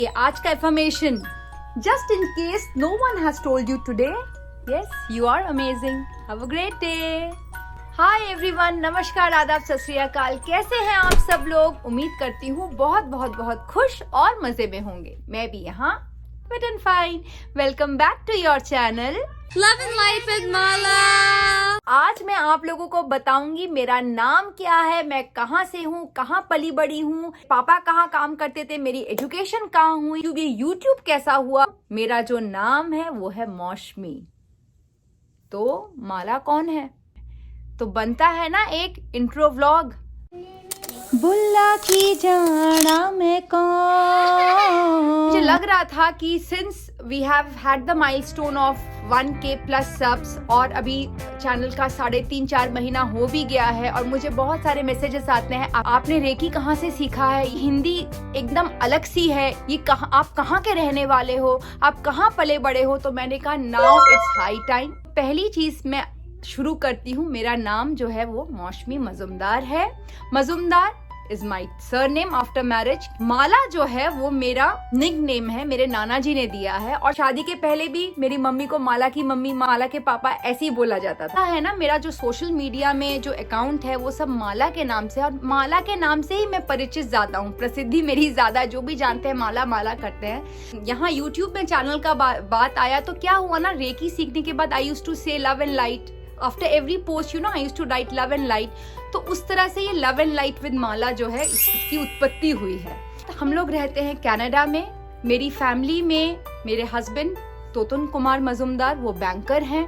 ये आज का affirmation, just in case no one has told you today, yes you are amazing, have a great day. Hi everyone, नमस्कार, आदाब, सत श्री अकाल। कैसे हैं आप सब लोग? उम्मीद करती हूँ बहुत बहुत बहुत खुश और मजे में होंगे। मैं भी यहाँ fit and fine. Welcome back to your channel love and life with Mala. आज मैं आप लोगों को बताऊंगी मेरा नाम क्या है, मैं कहाँ से हूँ, कहाँ पली बड़ी हूँ, पापा कहाँ काम करते थे, मेरी एजुकेशन कहाँ हुई, ये यूट्यूब कैसा हुआ। मेरा जो नाम है वो है मौसमी। तो माला कौन है? तो बनता है ना एक इंट्रो व्लॉग। बुल्ला की जाना में कौन। मुझे लग रहा था कि since we have had the milestone of 1K plus subs और अभी चैनल का 3.5-4 महीना हो भी गया है और मुझे बहुत सारे मैसेजेस आते हैं, आपने रेकी कहाँ से सीखा है, हिंदी एकदम अलग सी है, ये कहाँ, आप कहाँ के रहने वाले हो, आप कहाँ पले बड़े हो। तो मैंने कहा नाउ इट्स हाई टाइम। पहली चीज मैं शुरू करती हूँ, मेरा नाम जो है वो मौसमी मजुमदार है। Majumdar is my surname after marriage. Mala जो है वो मेरा निक नेम है, मेरे नाना जी ने दिया है और शादी के पहले भी मेरी मम्मी को माला की मम्मी, माला के पापा ऐसे ही बोला जाता था, है ना। मेरा जो सोशल मीडिया में जो अकाउंट है वो सब माला के नाम से, और माला के नाम से ही मैं परिचित ज्यादा हूँ, प्रसिद्धि मेरी ज्यादा, जो भी जानते हैं माला माला करते हैं। यहाँ यूट्यूब में चैनल का बात आया तो क्या हुआ ना, रेकी सीखने के बाद I used to say love and light after every post, you know, I used to write love and light. तो उस तरह से ये love and light with mala जो है इसकी उत्पत्ति हुई है। तो हम लोग रहते हैं कनाडा में। मेरी फैमिली में मेरे हस्बैंड तोतुन कुमार मजुमदार, वो बैंकर हैं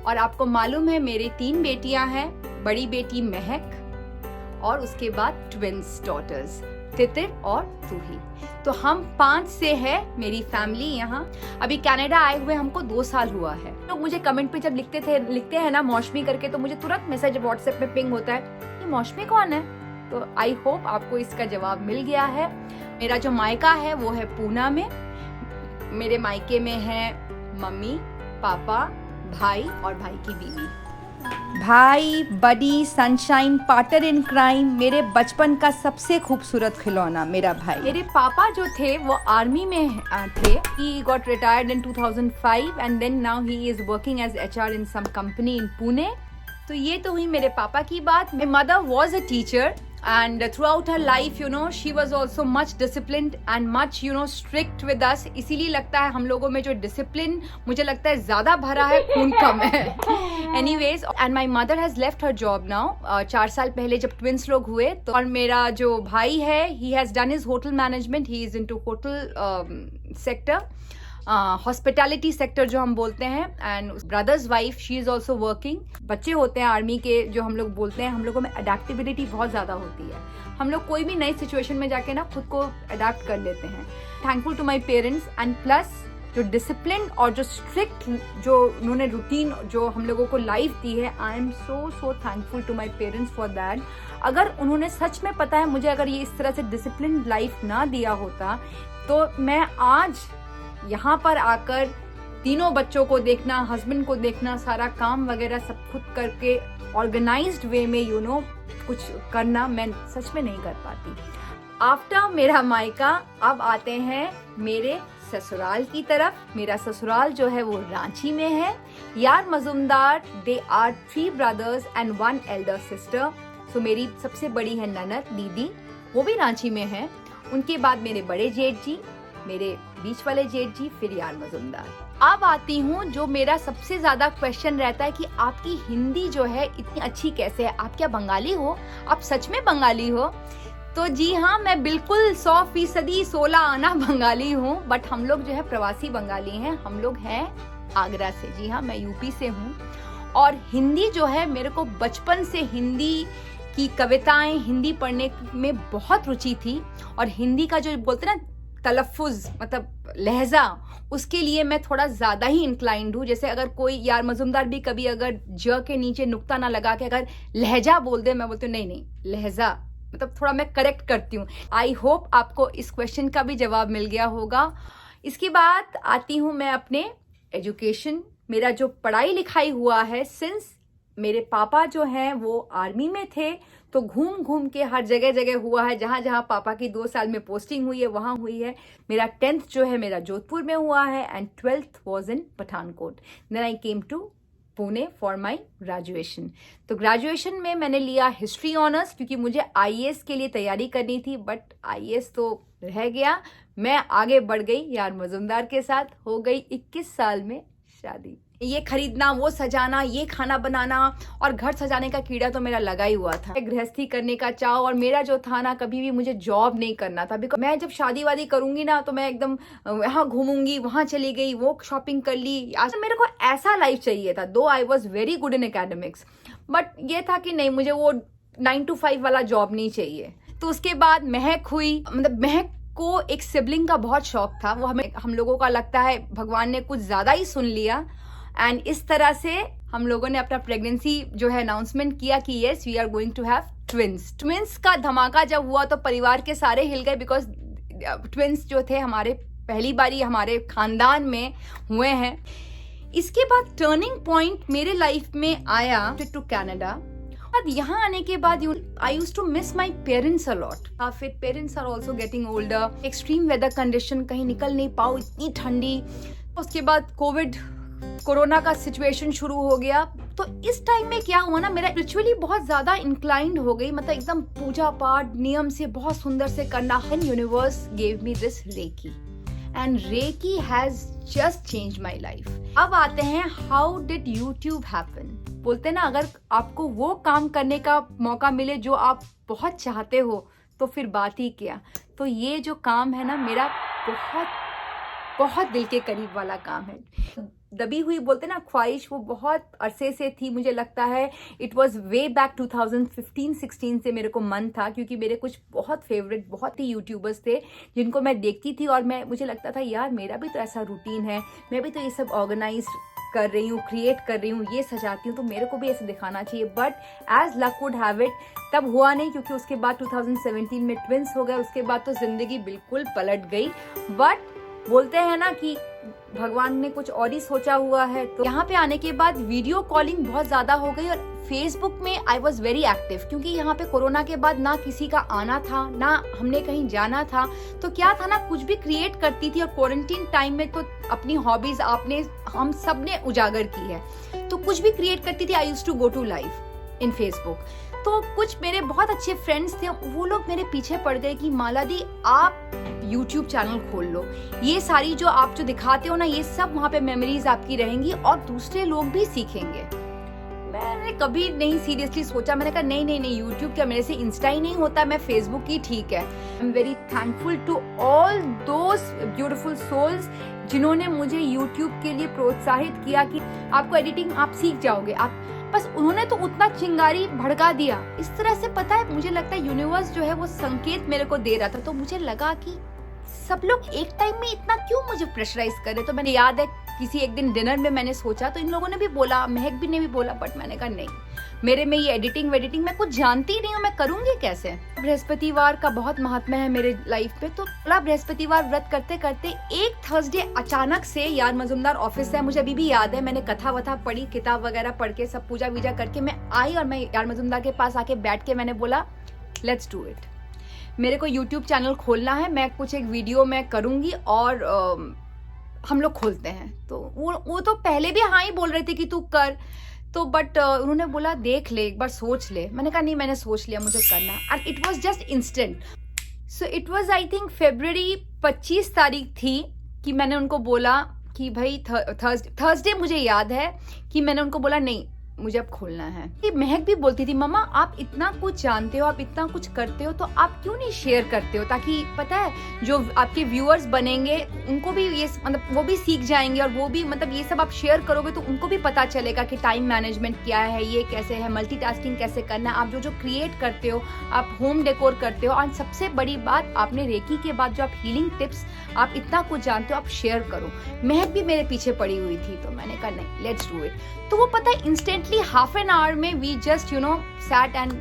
और आपको मालूम है मेरी 3 बेटियां हैं, बड़ी बेटी महक और उसके बाद ट्विंस डॉटर्स तितिर और रूही। तो हम 5 से है मेरी फैमिली यहाँ। अभी कनाडा आए हुए हमको 2 साल हुआ है। लोग मुझे कमेंट पे जब लिखते हैं ना मौसमी करके, तो मुझे तुरंत मैसेज व्हाट्सएप में पिंग होता है, ये मौसमी कौन है? तो आई होप आपको इसका जवाब मिल गया है। मेरा जो मायका है वो है पूना में। मेरे मायके में है मम्मी, पापा, भाई और भाई की बीवी। भाई, बडी, सनशाइन, पार्टनर इन क्राइम, मेरे बचपन का सबसे खूबसूरत खिलौना मेरा भाई। मेरे पापा जो थे वो आर्मी में थे। He got retired in 2005 and then now he is working as HR in some company in Pune. तो ये तो हुई मेरे पापा की बात। My mother was a teacher and throughout her life, you know, she was also much disciplined and much, you know, strict with us. इसीलिए लगता है हम लोगों में जो डिसिप्लिन मुझे लगता है ज्यादा भरा है, खून कम है। Anyways, and my mother has left her job now. 4 साल पहले जब ट्विंस लोग हुए तो, और मेरा जो भाई है he has done his hotel management. He is into hotel sector. Hospitality sector जो हम बोलते हैं। And brother's wife, she is also working. बच्चे होते हैं आर्मी के जो हम लोग बोलते हैं, हम लोगों में अडेप्टेबिलिटी बहुत ज्यादा होती है। हम लोग कोई भी नई सिचुएशन में जाके ना खुद को अडेप्ट कर लेते हैं। Thankful to my parents and plus जो डिसिप्लिन और जो स्ट्रिक्ट जो उन्होंने रूटीन जो हम लोगों को लाइफ दी है, I am so thankful to my parents for that. अगर उन्होंने सच में, पता है मुझे, अगर ये इस तरह से डिसिप्लिन लाइफ ना दिया होता तो मैं आज यहाँ पर आकर तीनों बच्चों को देखना, हस्बैंड को देखना, सारा काम वगैरह सब खुद करके ऑर्गेनाइज्ड वे में, यू नो, कुछ करना मैं सच में नहीं कर पाती। आफ्टर मेरा मायका अब आते हैं मेरे ससुराल की तरफ। मेरा ससुराल जो है वो रांची में है। यार Majumdar, they are 3 brothers and 1 elder sister. So मेरी सबसे बड़ी है ननद दीदी, वो भी रांची में है। उनके बाद मेरे बड़े जेठ जी, मेरे बीच वाले जेठ जी, फिर यार मजुमदार। अब आती हूँ जो मेरा सबसे ज्यादा क्वेश्चन रहता है कि आपकी हिंदी जो है इतनी अच्छी कैसे है? आप क्या बंगाली हो? आप सच में बंगाली हो? तो जी हाँ, मैं बिल्कुल 100% 16 आना बंगाली हूँ। बट हम लोग जो है प्रवासी बंगाली हैं। हम लोग हैं आगरा से। जी हाँ, मैं यूपी से हूँ। और हिंदी जो है, मेरे को बचपन से हिंदी की कविताएं, हिंदी पढ़ने में बहुत रुचि थी। और हिंदी का जो बोलते ना तलफ़ुज़, मतलब लहजा, उसके लिए मैं थोड़ा ज्यादा ही इंक्लाइंड हूँ। जैसे अगर कोई यार मजुमदार भी कभी अगर ज के नीचे नुक्ता ना लगा के अगर लहजा बोल दे, मैं बोलती हूँ नहीं लहजा, मतलब थोड़ा मैं करेक्ट करती हूँ। आई होप आपको इस क्वेश्चन का भी जवाब मिल गया होगा। इसके बाद आती हूँ मैं अपने एजुकेशन। मेरा जो पढ़ाई लिखाई हुआ है सिंस मेरे पापा जो हैं वो आर्मी में थे, तो घूम घूम के हर जगह जगह हुआ है। जहाँ जहाँ पापा की 2 साल में पोस्टिंग हुई है वहाँ हुई है। मेरा 10th जो है मेरा जोधपुर में हुआ है and 12th was in Pathankot. Then I came to Pune for my graduation. तो ग्रेजुएशन में मैंने लिया हिस्ट्री ऑनर्स, क्योंकि मुझे आईएएस के लिए तैयारी करनी थी, बट आईएएस तो रह गया। मैं आगे बढ़ गई यार मजुमदार के साथ, हो गई 21 साल में शादी। ये खरीदना, वो सजाना, ये खाना बनाना और घर सजाने का कीड़ा तो मेरा लगा ही हुआ था। गृहस्थी करने का चाव, और मेरा जो था ना, कभी भी मुझे जॉब नहीं करना था। बिकॉज मैं जब शादी वादी करूंगी ना तो मैं एकदम यहाँ घूमूंगी, वहां चली गई, वो शॉपिंग कर ली। आज मेरे को ऐसा लाइफ चाहिए था। दो I was very good in academics, but ये था कि नहीं, मुझे वो 9 to 5 वाला जॉब नहीं चाहिए। तो उसके बाद महक हुई। मतलब महक को एक सिबलिंग का बहुत शौक था। वो हम लोगों का लगता है भगवान ने कुछ ज्यादा ही सुन लिया, एंड इस तरह से हम लोगों ने अपना प्रेगनेंसी जो है अनाउंसमेंट किया कि yes we are going to have twins. Twins का धमाका जब हुआ तो परिवार के सारे हिल गए, बिकॉज ट्विंस जो थे हमारे पहली बारी हमारे खानदान में हुए हैं। इसके बाद टर्निंग पॉइंट मेरे लाइफ में आया टू कनाडा। यहाँ आने के बाद I used to miss my parents a lot. फिर parents are also getting older, extreme weather condition, कहीं निकल नहीं पाओ, इतनी ठंडी। उसके बाद कोरोना का सिचुएशन शुरू हो गया। तो इस टाइम में क्या हुआ ना, मेरा स्पिरिचुअली बहुत ज्यादा इंक्लाइंड हो गई। मतलब एकदम पूजा पाठ नियम से बहुत सुंदर से करना। And universe gave me this reiki, and reiki has just change my life. अब आते हैं हाउ डिड यूट्यूब हैपन। बोलते ना, अगर आपको वो काम करने का मौका मिले जो आप बहुत चाहते हो तो फिर बात ही क्या। तो ये जो काम है ना, मेरा बहुत बहुत दिल के करीब वाला काम है। दबी हुई बोलते ना ख्वाहिश, वो बहुत अरसे से थी। मुझे लगता है इट वॉज वे बैक 2015-16 से मेरे को मन था, क्योंकि मेरे कुछ बहुत फेवरेट बहुत ही यूट्यूबर्स थे जिनको मैं देखती थी, और मुझे लगता था यार मेरा भी तो ऐसा रूटीन है, मैं भी तो ये सब ऑर्गेनाइज कर रही हूँ, क्रिएट कर रही हूँ, ये सजाती हूँ, तो मेरे को भी ऐसे दिखाना चाहिए। But as luck would have it तब हुआ नहीं, क्योंकि उसके बाद 2017 में ट्विंस हो गए। उसके बाद तो जिंदगी बिल्कुल पलट गई। बट बोलते हैं ना कि भगवान ने कुछ और ही सोचा हुआ है। तो यहाँ पे आने के बाद वीडियो कॉलिंग बहुत ज्यादा हो गई, और फेसबुक में आई वॉज वेरी एक्टिव, क्योंकि यहाँ पे कोरोना के बाद ना किसी का आना था, ना हमने कहीं जाना था। तो क्या था ना, कुछ भी क्रिएट करती थी। और क्वारंटीन टाइम में तो अपनी हॉबीज हम सब ने उजागर की है, तो कुछ भी क्रिएट करती थी। I used to go to live in Facebook. तो कुछ मेरे बहुत अच्छे फ्रेंड्स थे, वो लोग मेरे पीछे पड़ गए कि माला दी आप YouTube चैनल खोल लो, ये सारी जो आप जो दिखाते हो ना, ये सब वहाँ पे मेमोरीज आपकी रहेंगी और दूसरे लोग भी सीखेंगे। मैंने कभी नहीं सीरियसली सोचा। मैंने कहा नहीं YouTube क्या, मेरे से इंस्टा ही नहीं होता, मैं फेसबुक ही ठीक है। I am very thankful to all those beautiful souls जिन्होंने मुझे YouTube के लिए प्रोत्साहित किया कि आपको एडिटिंग आप सीख जाओगे। आप बस उन्होंने तो उतना चिंगारी भड़का दिया इस तरह से। पता है, मुझे लगता है यूनिवर्स जो है वो संकेत मेरे को दे रहा था। तो मुझे लगा कि सब लोग एक टाइम में इतना क्यों मुझे प्रेशराइज करे। तो मैंने याद है किसी एक दिन डिनर में मैंने सोचा, तो इन लोगों ने भी बोला, महक भी ने भी बोला, बट मैंने कहा नहीं, मेरे में ये एडिटिंग वेडिटिंग मैं कुछ जानती ही नहीं हूँ, मैं करूंगी कैसे। बृहस्पतिवार का बहुत महत्व है मेरे लाइफ पे। तो बृहस्पतिवार व्रत करते करते एक थर्सडे अचानक से यार मजुमदार ऑफिस है, मुझे अभी भी याद है, मैंने कथा वथा पढ़ी, किताब वगैरह पढ़ के सब पूजा वीजा करके मैं आई, और मैं यार मजुमदार के पास आके बैठ के मैंने बोला लेट्स डू इट। मेरे को YouTube चैनल खोलना है, मैं कुछ एक वीडियो मैं करूंगी और हम लोग खोलते हैं। तो वो तो पहले भी हाँ ही बोल रहे थे कि तू कर, तो बट उन्होंने बोला देख ले, एक बार सोच ले। मैंने कहा नहीं, मैंने सोच लिया, मुझे करना है। And it was just instant. So it was I think February 25 तारीख थी कि मैंने उनको बोला कि भाई थर्सडे मुझे याद है कि मैंने उनको बोला नहीं, मुझे अब खोलना है। महक भी बोलती थी मम्मा आप इतना कुछ जानते हो, आप इतना कुछ करते हो, तो आप क्यों नहीं शेयर करते हो, ताकि पता है जो आपके व्यूअर्स बनेंगे उनको भी ये मतलब वो भी सीख जाएंगे, और वो भी मतलब ये सब आप शेयर करोगे तो उनको भी पता चलेगा कि टाइम मैनेजमेंट क्या है, ये कैसे है, मल्टीटास्किंग कैसे करना है, आप जो क्रिएट करते हो, आप होम डेकोर करते हो। और सबसे बड़ी बात, आपने रेकी के बाद जो आप हीलिंग टिप्स आप इतना कुछ जानते हो, आप शेयर करो। महक भी मेरे पीछे पड़ी हुई थी, तो मैंने कहा नहीं लेट्स डू इट। तो वो पता है इंस्टेंटली हाफ एन आवर में वी जस्ट सैट एंड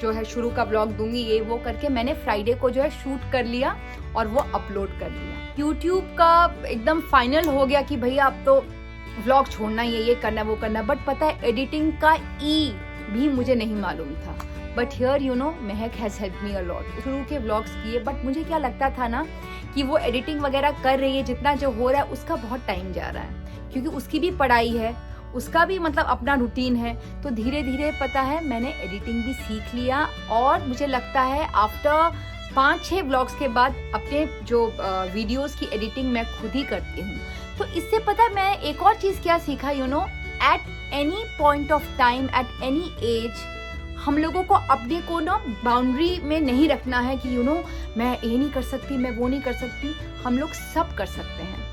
जो है शुरू का ब्लॉग दूंगी ये वो करके मैंने फ्राइडे को जो है शूट कर लिया और वो अपलोड कर दिया। यूट्यूब का एकदम फाइनल हो गया कि भैया अब तो व्लॉग छोड़ना है, ये करना है, वो करना है, बट पता है एडिटिंग का ई भी मुझे नहीं मालूम था। But here you know Mahak has help me a lot. शुरू के व्लॉग्स किए, बट मुझे क्या लगता था ना कि वो एडिटिंग वगैरह कर रही है, जितना जो हो रहा है उसका बहुत टाइम जा रहा है, क्योंकि उसकी भी पढ़ाई है, उसका भी मतलब अपना रूटीन है। तो धीरे धीरे पता है मैंने एडिटिंग भी सीख लिया, और मुझे लगता है आफ्टर 5-6 व्लॉग्स के बाद अपने जो वीडियोस की एडिटिंग मैं खुद ही करती हूँ। तो इससे पता है मैं एक और चीज़ क्या सीखा, you know at any point of time, at any as, हम लोगों को अपने को ना बाउंड्री में नहीं रखना है कि यू नो मैं ये नहीं कर सकती, मैं वो नहीं कर सकती। हम लोग सब कर सकते हैं।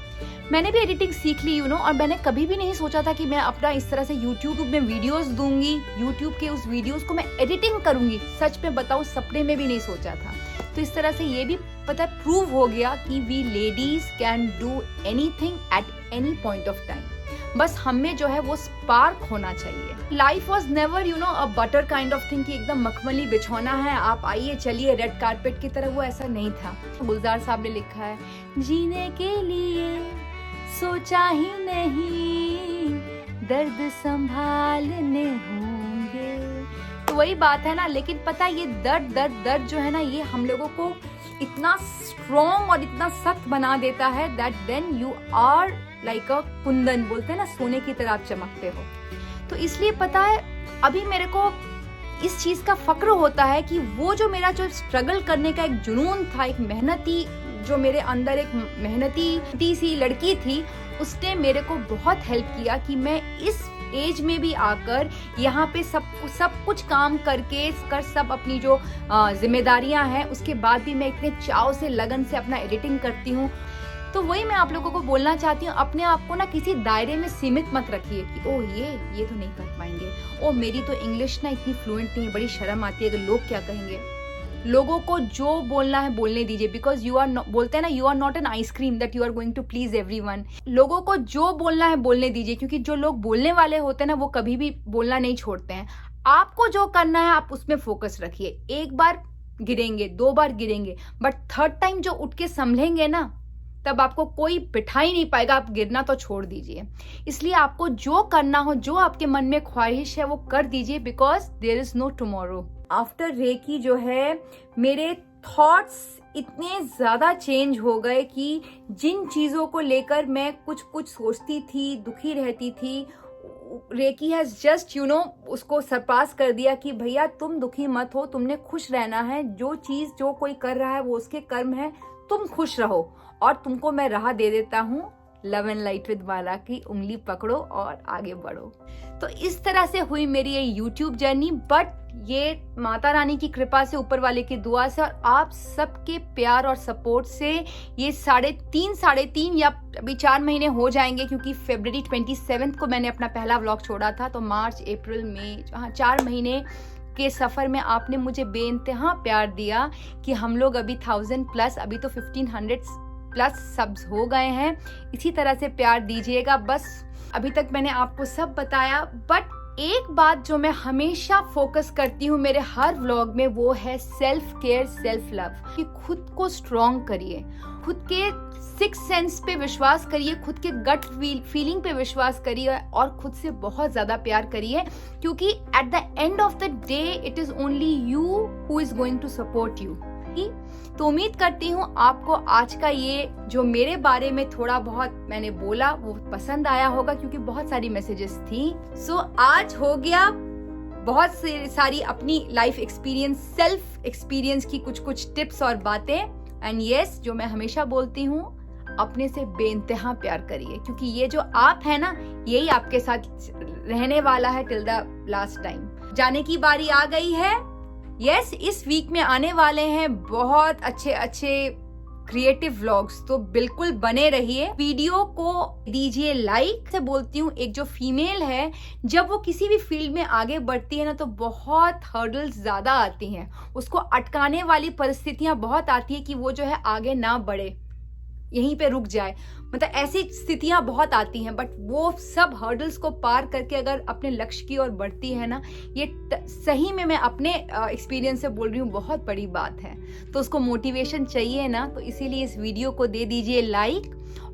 मैंने भी एडिटिंग सीख ली, यू नो, और मैंने कभी भी नहीं सोचा था कि मैं अपना इस तरह से यूट्यूब में वीडियोस दूंगी, यूट्यूब के उस वीडियोस को मैं एडिटिंग करूंगी। सच में बताऊं, सपने में भी नहीं सोचा था। तो इस तरह से ये भी पता है प्रूव हो गया कि we ladies can do anything at any point of time. बस हमें जो है वो स्पार्क होना चाहिए। Life was never you know a butter kind of thing कि एकदम मखमली बिछौना है, आप आइए चलिए रेड कारपेट की तरह, वो ऐसा नहीं था। गुलजार साहब ने लिखा है, जीने के लिए सोचा ही नहीं, दर्द संभालने होंगे। तो वही बात है ना, लेकिन पता है ये दर्द जो है ना, ये हम लोगों को इतना स्ट्रॉन्ग और इतना सख्त बना देता है that then you are like a कुंदन, बोलते हैं ना, सोने की तरह आप चमकते हो। तो इसलिए पता है अभी मेरे को इस चीज का फक्र होता है कि वो जो मेरा जो स्ट्रगल करने का एक जुनून था, एक मेहनती, जो मेरे अंदर एक मेहनती सी लड़की थी, उसने मेरे को बहुत हेल्प किया कि मैं इस एज में भी आकर यहाँ पे सब कुछ काम करके सब अपनी जो जिम्मेदारियां हैं, उसके बाद भी मैं इतने चाव से लगन से अपना एडिटिंग करती हूँ। तो वही मैं आप लोगों को बोलना चाहती हूँ, अपने आप को ना किसी दायरे में सीमित मत रखिए कि ओह ये तो नहीं कर पाएंगे, ओह मेरी तो इंग्लिश ना इतनी फ्लुएंट नहीं है, बड़ी शर्म आती है, अगर लोग क्या कहेंगे। लोगों को जो बोलना है बोलने दीजिए, बिकॉज यू आर बोलते हैं ना, you are not an ice cream that you are going to please everyone. लोगों को जो बोलना है बोलने दीजिए, क्योंकि जो लोग बोलने वाले होते हैं ना, वो कभी भी बोलना नहीं छोड़ते हैं। आपको जो करना है आप उसमें फोकस रखिए। एक बार गिरेंगे, 2 बार गिरेंगे, बट 3rd टाइम जो उठ के संभलेंगे ना, तब आपको कोई बिठा ही नहीं पाएगा, आप गिरना तो छोड़ दीजिए। इसलिए आपको जो करना हो, जो आपके मन में ख्वाहिश है, वो कर दीजिए, because there is no tomorrow. After reiki जो है मेरे थॉट्स इतने ज्यादा चेंज हो गए कि जिन चीजों को लेकर मैं कुछ सोचती थी, दुखी रहती थी, reiki has just you know उसको सरपास कर दिया कि भैया तुम दुखी मत हो, तुमने खुश रहना है। जो चीज जो कोई कर रहा है वो उसके कर्म है, तुम खुश रहो, और तुमको मैं राह दे देता हूँ लव एंड लाइट विद माला की, उंगली पकड़ो और आगे बढ़ो। तो इस तरह से हुई मेरी ये यूट्यूब जर्नी, बट ये माता रानी की कृपा से, ऊपर वाले की दुआ से, और आप सबके प्यार और सपोर्ट से ये 3.5 या अभी 4 महीने हो जाएंगे, क्योंकि February 27 को मैंने अपना पहला व्लॉग छोड़ा था। तो मार्च, अप्रैल, मई, 4 महीने के सफर में आपने मुझे बेइंतहा प्यार दिया कि हम लोग अभी 1000 प्लस, अभी तो 1500 प्लस सब्स हो गए हैं। इसी तरह से प्यार दीजिएगा। बस अभी तक मैंने आपको सब बताया, बट एक बात जो मैं हमेशा फोकस करती हूँ मेरे हर व्लॉग में, वो है सेल्फ केयर, सेल्फ लव। कि खुद को स्ट्रॉन्ग करिए, खुद के 6th सेंस पे विश्वास करिए, खुद के गट फीलिंग पे विश्वास करिए, और खुद से बहुत ज्यादा प्यार करिए, क्योंकि at the end of the day it is only you who is going to support you. तो उम्मीद करती हूँ आपको आज का ये जो मेरे बारे में थोड़ा बहुत मैंने बोला वो पसंद आया होगा, क्योंकि बहुत सारी मैसेजेस थी। सो आज हो गया बहुत सारी अपनी लाइफ एक्सपीरियंस, सेल्फ एक्सपीरियंस की कुछ टिप्स और बातें। एंड यस, जो मैं हमेशा बोलती हूँ, अपने से बेइंतहा प्यार करिए, क्योंकि ये जो आप है ना, यही आपके साथ रहने वाला है टिल द लास्ट टाइम। जाने की बारी आ गई है। यस, इस वीक में आने वाले हैं बहुत अच्छे क्रिएटिव व्लॉग्स, तो बिल्कुल बने रहिए। वीडियो को दीजिए लाइक। से बोलती हूँ, एक जो फीमेल है, जब वो किसी भी फील्ड में आगे बढ़ती है ना, तो बहुत हर्डल्स ज्यादा आती हैं, उसको अटकाने वाली परिस्थितियां बहुत आती है कि वो जो है आगे ना बढ़े, यहीं पे रुक जाए। मतलब ऐसी स्थितियां बहुत आती हैं, बट वो सब हर्डल्स को पार करके अगर अपने लक्ष्य की ओर बढ़ती है ना, ये सही में मैं अपने एक्सपीरियंस से बोल रही हूँ, बहुत बड़ी बात है। तो उसको मोटिवेशन चाहिए ना, तो इसीलिए इस वीडियो को दे दीजिए लाइक।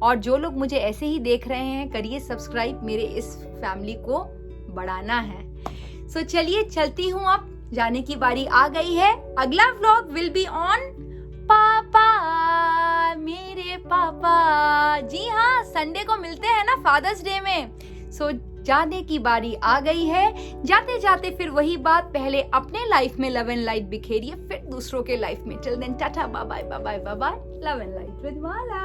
और जो लोग मुझे ऐसे ही देख रहे हैं करिए सब्सक्राइब, मेरे इस फैमिली को बढ़ाना है। सो चलिए चलती हूँ, अब जाने की बारी आ गई है। अगला व्लॉग विल बी ऑन पापा, मेरे पापा। जी हाँ, संडे को मिलते हैं ना फादर्स डे में। सो जाने की बारी आ गई है। जाते जाते फिर वही बात, पहले अपने लाइफ में लव एंड लाइट बिखेरिए, फिर दूसरों के लाइफ में। Till then tata, bye bye bye bye bye bye, love and light with Mala.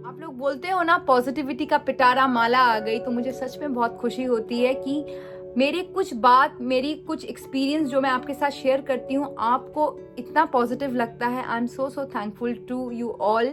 आप लोग बोलते हो ना पॉजिटिविटी का पिटारा माला आ गई, तो मुझे सच में बहुत खुशी होती है कि मेरी कुछ एक्सपीरियंस जो मैं आपके साथ शेयर करती हूँ आपको इतना पॉजिटिव लगता है। I am so thankful to you all.